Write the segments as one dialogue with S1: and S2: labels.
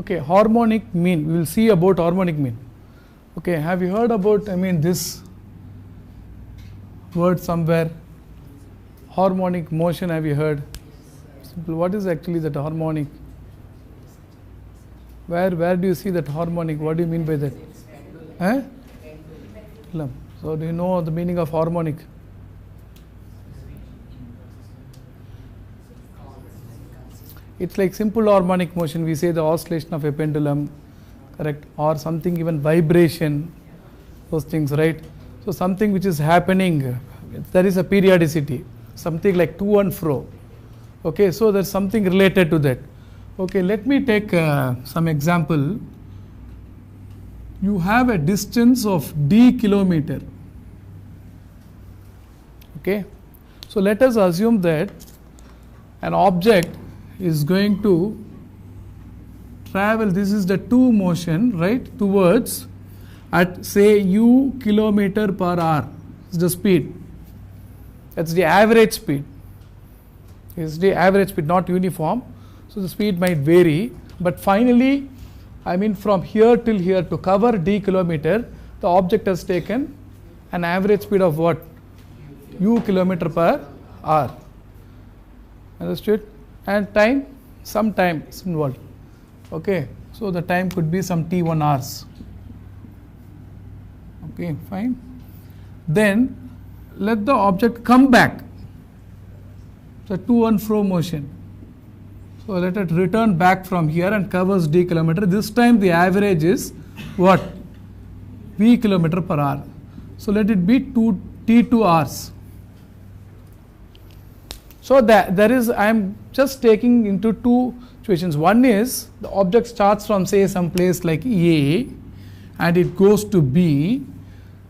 S1: Okay, harmonic mean. We will see about harmonic mean. Okay, have you heard about, this word somewhere? Harmonic motion, have you heard? Simple. What is actually that harmonic? Where do you see that harmonic? What do you mean by that? Pendulum. So do you know the meaning of harmonic? It's like simple harmonic motion. We say the oscillation of a pendulum, correct? Or something, even vibration, those things, right? So something which is happening, there is a periodicity, something like to and fro. Okay, so there's something related to that. Okay, let me take some example. You have a distance of d kilometer. Okay, so let us assume that an object is going to travel, this is the to motion, right, towards at say u kilometer per hour is the speed. That's the average speed. It's the average speed, not uniform. So the speed might vary, but finally, from here till here to cover d kilometer, the object has taken an average speed of what? U kilometer per hour. Understood? And time, some time is involved. Okay, so the time could be some t1 hours. Okay, fine. Then let the object come back. So to and fro motion. So let it return back from here and covers d kilometer. This time the average is what? V kilometer per hour. So let it be t2 hours. So there is, I am just taking into two situations. One is the object starts from say some place like A and it goes to B.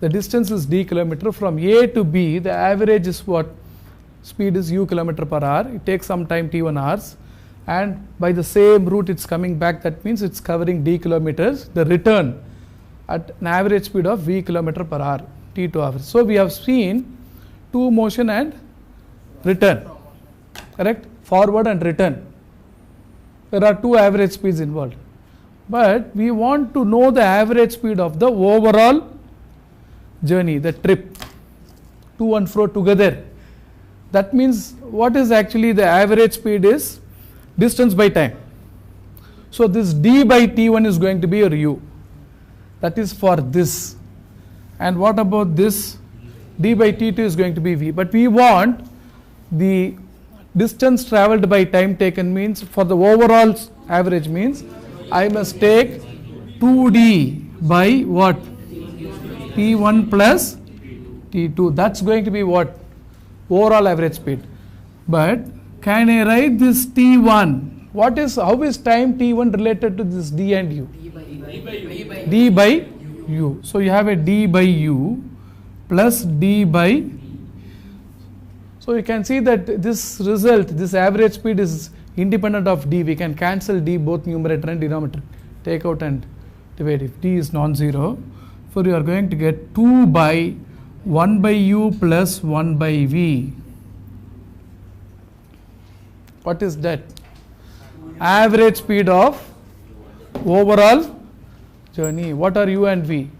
S1: The distance is d kilometer. From A to B, the average is what? Speed is u kilometer per hour. It takes some time, t1 hours. And by the same route it's coming back. That means it's covering d kilometers. The return at an average speed of v kilometer per hour, t2 hours. So we have seen to motion and return. Correct? Forward and return. There are two average speeds involved. But we want to know the average speed of the overall journey, the trip, to and fro together. That means what is actually the average speed is distance by time. So this d by t1 is going to be your u. That is for this. And what about this? D by t2 is going to be v. But we want the distance traveled by time taken, means for the overall average means I must take 2d by what? t1 plus t2. That's going to be what? Overall average speed. But can I write this t1? How is time t1 related to this d and u? D by u. So you have a d by u plus d by. So you can see that this result, this average speed is independent of d. We can cancel d both numerator and denominator. Take out and divide if d is non-zero. So you are going to get 2 by 1 by u plus 1 by v. What is that? Average speed of overall journey. What are u and v?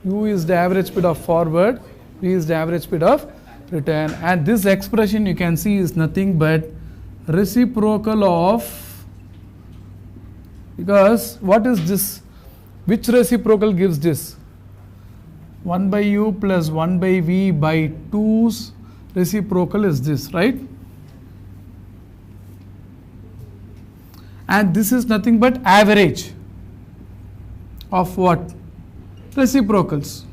S1: U is the average speed of forward, v is the average speed of return. And this expression you can see is nothing but reciprocal of, because what is this? Which reciprocal gives this? 1 by u plus 1 by v by 2's reciprocal is this, right? And this is nothing but average of what? Reciprocals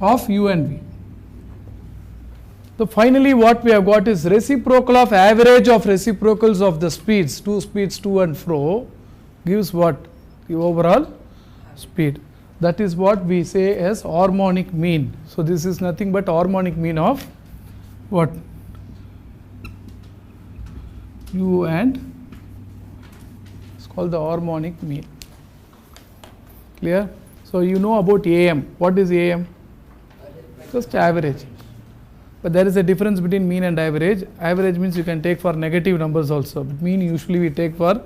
S1: of u and v. So finally what we have got is reciprocal of average of reciprocals of the speeds, two speeds to and fro gives what? The overall speed. That is what we say as harmonic mean. So this is nothing but harmonic mean of what? U and it's called the harmonic mean. Clear? So you know about AM. What is AM? Just average. but there is a difference between mean and average. Average means you can take for negative numbers also, but mean usually we take for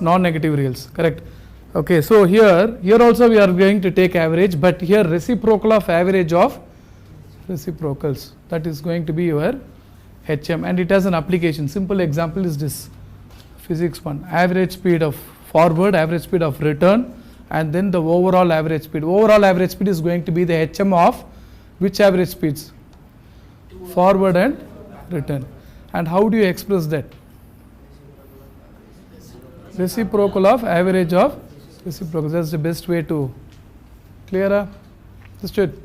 S1: non-negative reals, correct? Okay, so here also we are going to take average, but here reciprocal of average of reciprocals, that is going to be your HM, and it has an application. Simple example is this, physics 1, average speed of forward, average speed of return, and then the overall average speed. Overall average speed is going to be the HM of which average speeds? Forward and return. And how do you express that? Reciprocal of average of reciprocal. That's the best way to clear. Just do it.